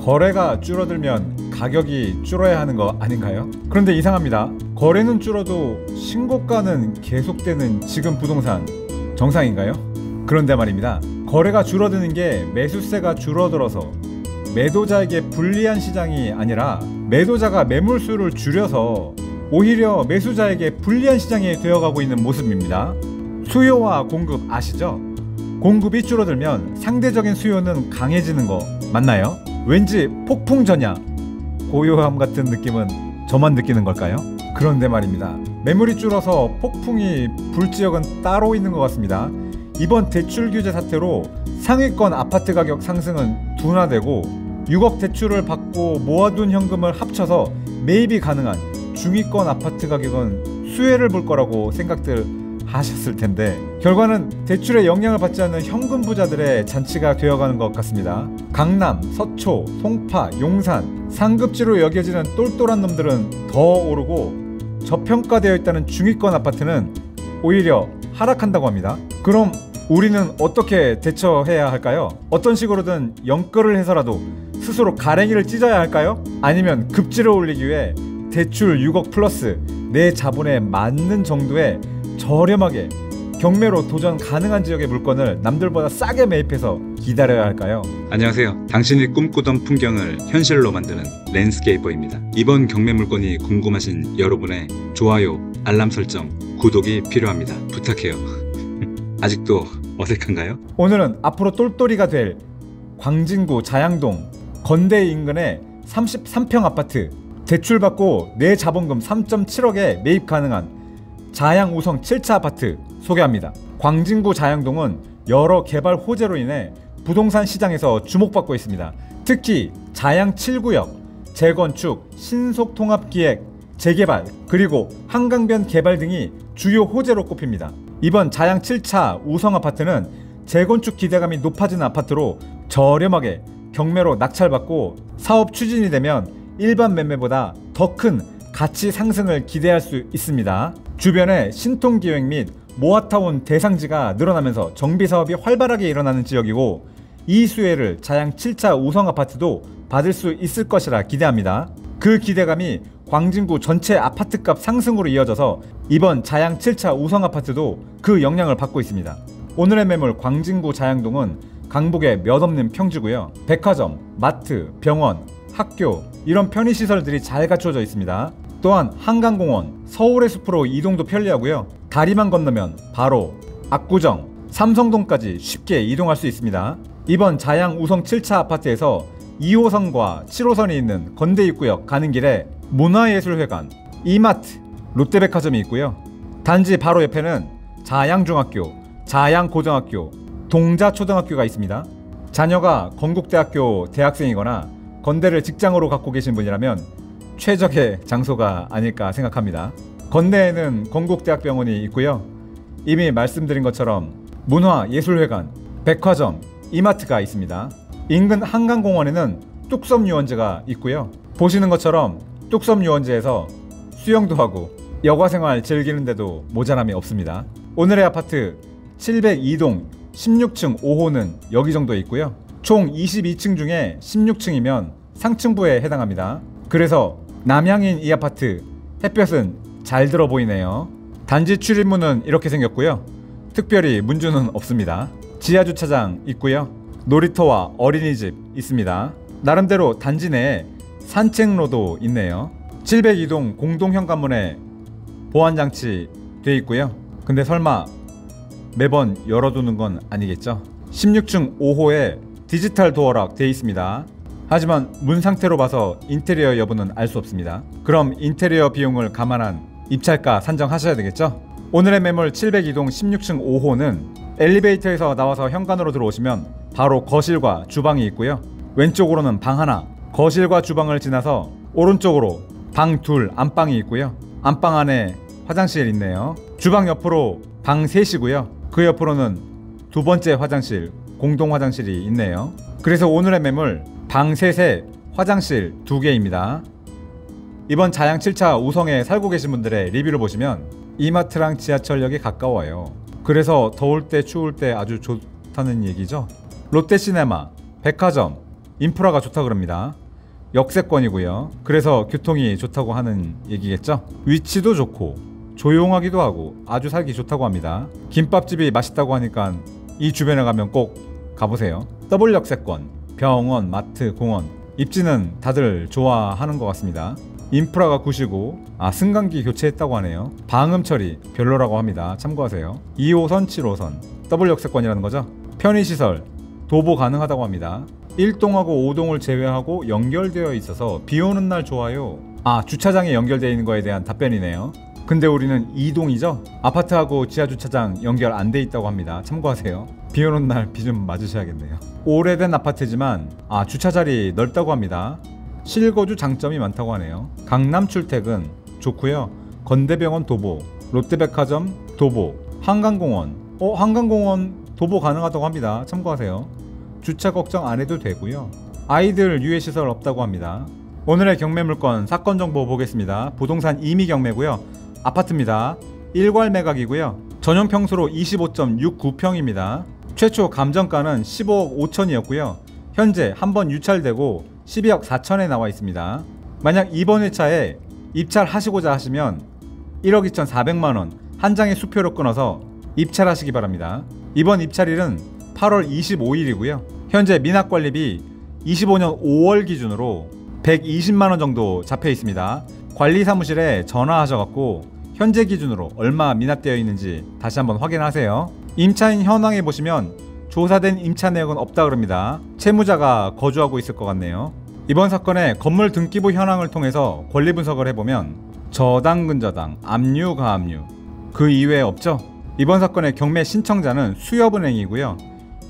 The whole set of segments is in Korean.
거래가 줄어들면 가격이 줄어야 하는 거 아닌가요? 그런데 이상합니다. 거래는 줄어도 신고가는 계속되는 지금 부동산 정상인가요? 그런데 말입니다. 거래가 줄어드는 게 매수세가 줄어들어서 매도자에게 불리한 시장이 아니라 매도자가 매물수를 줄여서 오히려 매수자에게 불리한 시장이 되어가고 있는 모습입니다. 수요와 공급 아시죠? 공급이 줄어들면 상대적인 수요는 강해지는 거 맞나요? 왠지 폭풍 전야, 고요함 같은 느낌은 저만 느끼는 걸까요? 그런데 말입니다. 매물이 줄어서 폭풍이 불 지역은 따로 있는 것 같습니다. 이번 대출 규제 사태로 상위권 아파트 가격 상승은 둔화되고 6억 대출을 받고 모아둔 현금을 합쳐서 매입이 가능한 중위권 아파트 가격은 수혜를 볼 거라고 생각들 하셨을 텐데 결과는 대출에 영향을 받지 않는 현금 부자들의 잔치가 되어가는 것 같습니다. 강남, 서초, 송파, 용산 상급지로 여겨지는 똘똘한 놈들은 더 오르고 저평가되어 있다는 중위권 아파트는 오히려 하락한다고 합니다. 그럼 우리는 어떻게 대처해야 할까요? 어떤 식으로든 연끌을 해서라도 스스로 가랭이를 찢어야 할까요? 아니면 급지를 올리기 위해 대출 6억 플러스 내 자본에 맞는 정도의 저렴하게 경매로 도전 가능한 지역의 물건을 남들보다 싸게 매입해서 기다려야 할까요? 안녕하세요. 당신이 꿈꾸던 풍경을 현실로 만드는 랜스케이퍼입니다. 이번 경매 물건이 궁금하신 여러분의 좋아요, 알람 설정, 구독이 필요합니다. 부탁해요. 아직도 어색한가요? 오늘은 앞으로 똘똘이가 될 광진구 자양동 건대 인근의 33평 아파트 대출받고 내 자본금 3.7억에 매입 가능한 자양 우성 7차 아파트 소개합니다. 광진구 자양동은 여러 개발 호재로 인해 부동산 시장에서 주목받고 있습니다. 특히 자양 7구역, 재건축, 신속통합기획, 재개발, 그리고 한강변 개발 등이 주요 호재로 꼽힙니다. 이번 자양 7차 우성 아파트는 재건축 기대감이 높아지는 아파트로 저렴하게 경매로 낙찰받고 사업 추진이 되면 일반 매매보다 더 큰 가치 상승을 기대할 수 있습니다. 주변에 신통기획 및 모아타운 대상지가 늘어나면서 정비사업이 활발하게 일어나는 지역이고 이 수혜를 자양 7차 우성 아파트도 받을 수 있을 것이라 기대합니다. 그 기대감이 광진구 전체 아파트값 상승으로 이어져서 이번 자양 7차 우성 아파트도 그 영향을 받고 있습니다. 오늘의 매물 광진구 자양동은 강북에 몇 없는 평지고요. 백화점, 마트, 병원, 학교 이런 편의시설들이 잘 갖춰져 있습니다. 또한 한강공원, 서울의 숲으로 이동도 편리하고요. 다리만 건너면 바로 압구정, 삼성동까지 쉽게 이동할 수 있습니다. 이번 자양 우성 7차 아파트에서 2호선과 7호선이 있는 건대 입구역 가는 길에 문화예술회관, 이마트, 롯데백화점이 있고요. 단지 바로 옆에는 자양중학교, 자양고등학교, 동자초등학교가 있습니다. 자녀가 건국대학교 대학생이거나 건대를 직장으로 갖고 계신 분이라면 최적의 장소가 아닐까 생각합니다. 건대에는 건국대학병원이 있고요. 이미 말씀드린 것처럼 문화예술회관, 백화점, 이마트가 있습니다. 인근 한강공원에는 뚝섬유원지가 있고요. 보시는 것처럼 뚝섬유원지에서 수영도 하고 여가생활 즐기는데도 모자람이 없습니다. 오늘의 아파트 702동 16층 5호는 여기 정도에 있고요. 총 22층 중에 16층이면 상층부에 해당합니다. 그래서 남향인 이 아파트 햇볕은 잘 들어 보이네요. 단지 출입문은 이렇게 생겼고요. 특별히 문주는 없습니다. 지하주차장 있고요. 놀이터와 어린이집 있습니다. 나름대로 단지 내에 산책로도 있네요. 702동 공동현관문에 보안장치 돼 있고요. 근데 설마 매번 열어두는 건 아니겠죠? 16층 5호에 디지털 도어락 돼 있습니다. 하지만 문 상태로 봐서 인테리어 여부는 알 수 없습니다. 그럼 인테리어 비용을 감안한 입찰가 산정하셔야 되겠죠? 오늘의 매물 702동 16층 5호는 엘리베이터에서 나와서 현관으로 들어오시면 바로 거실과 주방이 있고요. 왼쪽으로는 방 하나, 거실과 주방을 지나서 오른쪽으로 방 둘, 안방이 있고요. 안방 안에 화장실 있네요. 주방 옆으로 방 셋이고요. 그 옆으로는 두 번째 화장실, 공동 화장실이 있네요. 그래서 오늘의 매물 방 셋에 화장실 2개입니다. 이번 자양 7차 우성에 살고 계신 분들의 리뷰를 보시면 이마트랑 지하철역이 가까워요. 그래서 더울 때 추울 때 아주 좋다는 얘기죠. 롯데시네마, 백화점, 인프라가 좋다 그럽니다. 역세권이고요. 그래서 교통이 좋다고 하는 얘기겠죠. 위치도 좋고 조용하기도 하고 아주 살기 좋다고 합니다. 김밥집이 맛있다고 하니까 이 주변에 가면 꼭 가보세요. 더블 역세권, 병원, 마트, 공원, 입지는 다들 좋아하는 것 같습니다. 인프라가 굿이고 승강기 교체했다고 하네요. 방음 처리 별로라고 합니다. 참고하세요. 2호선, 7호선 더블 역세권이라는 거죠. 편의시설 도보 가능하다고 합니다. 1동하고 5동을 제외하고 연결되어 있어서 비 오는 날 좋아요. 주차장에 연결되어 있는 거에 대한 답변이네요. 근데 우리는 2동이죠? 아파트하고 지하주차장 연결 안 돼 있다고 합니다. 참고하세요. 비 오는 날 비 좀 맞으셔야겠네요. 오래된 아파트지만 주차자리 넓다고 합니다. 실거주 장점이 많다고 하네요. 강남 출퇴근 좋고요. 건대병원 도보, 롯데백화점 도보, 한강공원 한강공원 도보 가능하다고 합니다. 참고하세요. 주차 걱정 안 해도 되고요. 아이들 유해시설 없다고 합니다. 오늘의 경매물건 사건 정보 보겠습니다. 부동산 임의 경매고요. 아파트입니다. 일괄 매각이고요. 전용 평수로 25.69평입니다. 최초 감정가는 15억 5천이었고요. 현재 한번 유찰되고 12억 4천에 나와 있습니다. 만약 이번 회차에 입찰하시고자 하시면 1억 2,400만원 한 장의 수표로 끊어서 입찰하시기 바랍니다. 이번 입찰일은 8월 25일이고요. 현재 미납관리비 25년 5월 기준으로 120만원 정도 잡혀 있습니다. 관리사무실에 전화하셔갖고 현재 기준으로 얼마 미납되어 있는지 다시 한번 확인하세요. 임차인 현황에 보시면 조사된 임차 내역은 없다 그럽니다. 채무자가 거주하고 있을 것 같네요. 이번 사건의 건물 등기부 현황을 통해서 권리 분석을 해보면 저당, 근저당, 압류, 가압류 그 이외에 없죠. 이번 사건의 경매 신청자는 수협은행이고요.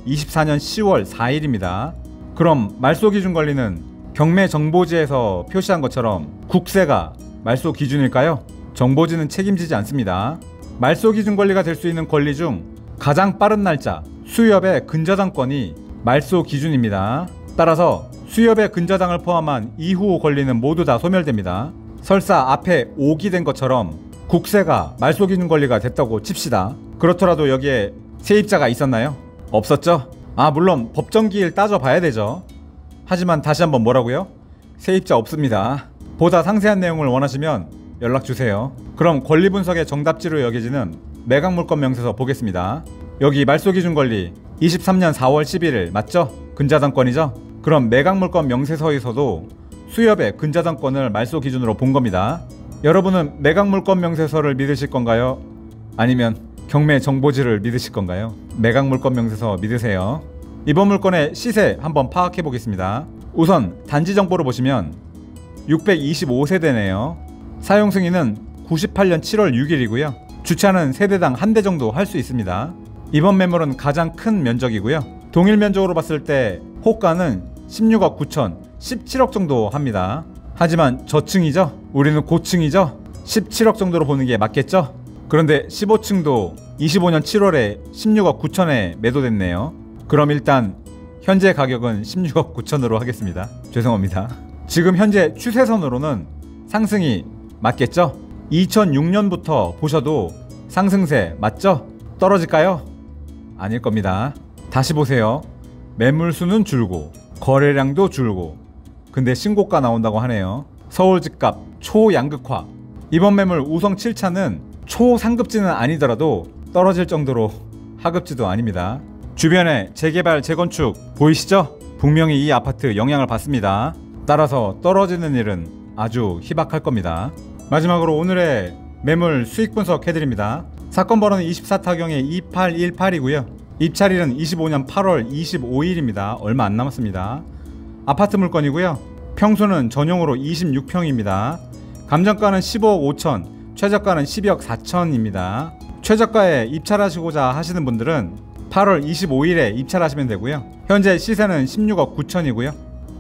24년 10월 4일입니다. 그럼 말소 기준 권리는 경매 정보지에서 표시한 것처럼 국세가 말소 기준일까요? 정보지는 책임지지 않습니다. 말소 기준 권리가 될 수 있는 권리 중 가장 빠른 날짜 수협의 근저당권이 말소 기준입니다. 따라서 수협의 근저당을 포함한 이후 권리는 모두 다 소멸됩니다. 설사 앞에 5기 된 것처럼 국세가 말소 기준 권리가 됐다고 칩시다. 그렇더라도 여기에 세입자가 있었나요? 없었죠? 물론 법정기일 따져봐야 되죠. 하지만 다시 한번 뭐라고요? 세입자 없습니다. 보다 상세한 내용을 원하시면 연락주세요. 그럼 권리분석의 정답지로 여겨지는 매각물건 명세서 보겠습니다. 여기 말소기준 권리 23년 4월 11일 맞죠? 근저당권이죠? 그럼 매각물건 명세서에서도 수협의 근저당권을 말소 기준으로 본 겁니다. 여러분은 매각물건 명세서를 믿으실 건가요? 아니면 경매 정보지를 믿으실 건가요? 매각물건 명세서 믿으세요. 이번 물건의 시세 한번 파악해 보겠습니다. 우선 단지 정보를 보시면 625세대네요. 사용 승인은 98년 7월 6일이고요. 주차는 세대당 한 대 정도 할 수 있습니다. 이번 매물은 가장 큰 면적이고요. 동일 면적으로 봤을 때 호가는 16억 9천, 17억 정도 합니다. 하지만 저층이죠? 우리는 고층이죠? 17억 정도로 보는 게 맞겠죠? 그런데 15층도 25년 7월에 16억 9천에 매도됐네요. 그럼 일단 현재 가격은 16억 9천으로 하겠습니다. 죄송합니다. 지금 현재 추세선으로는 상승이 맞겠죠? 2006년부터 보셔도 상승세 맞죠? 떨어질까요? 아닐 겁니다. 다시 보세요. 매물수는 줄고 거래량도 줄고 근데 신고가 나온다고 하네요. 서울 집값 초양극화. 이번 매물 우성 7차는 초상급지는 아니더라도 떨어질 정도로 하급지도 아닙니다. 주변에 재개발 재건축 보이시죠? 분명히 이 아파트 영향을 받습니다. 따라서 떨어지는 일은 아주 희박할 겁니다. 마지막으로 오늘의 매물 수익 분석 해드립니다. 사건 번호는 24타경의 2818이고요. 입찰일은 25년 8월 25일입니다. 얼마 안 남았습니다. 아파트 물건이고요. 평수는 전용으로 26평입니다. 감정가는 15억 5천, 최저가는 12억 4천입니다. 최저가에 입찰하시고자 하시는 분들은 8월 25일에 입찰하시면 되고요. 현재 시세는 16억 9천이고요.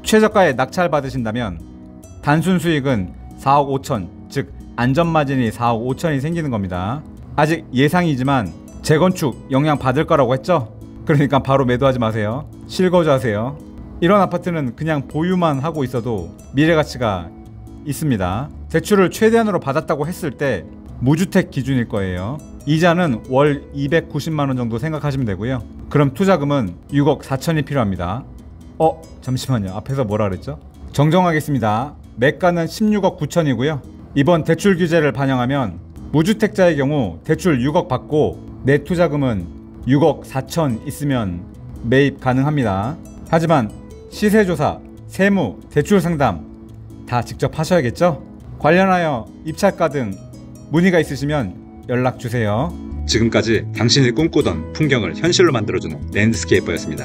최저가에 낙찰 받으신다면 단순 수익은 4억 5천, 즉 안전마진이 4억 5천이 생기는 겁니다. 아직 예상이지만 재건축 영향 받을 거라고 했죠? 그러니까 바로 매도하지 마세요. 실거주하세요. 이런 아파트는 그냥 보유만 하고 있어도 미래가치가 있습니다. 대출을 최대한으로 받았다고 했을 때 무주택 기준일 거예요. 이자는 월 290만원 정도 생각하시면 되고요. 그럼 투자금은 6억 4천이 필요합니다. 잠시만요. 앞에서 뭐라 그랬죠? 정정하겠습니다. 매가는 16억 9천이고요. 이번 대출 규제를 반영하면 무주택자의 경우 대출 6억 받고 내 투자금은 6억 4천 있으면 매입 가능합니다. 하지만 시세조사, 세무, 대출 상담 다 직접 하셔야겠죠? 관련하여 입찰가 등 문의가 있으시면 연락 주세요. 지금까지 당신이 꿈꾸던 풍경을 현실로 만들어주는 랜드스케이퍼였습니다.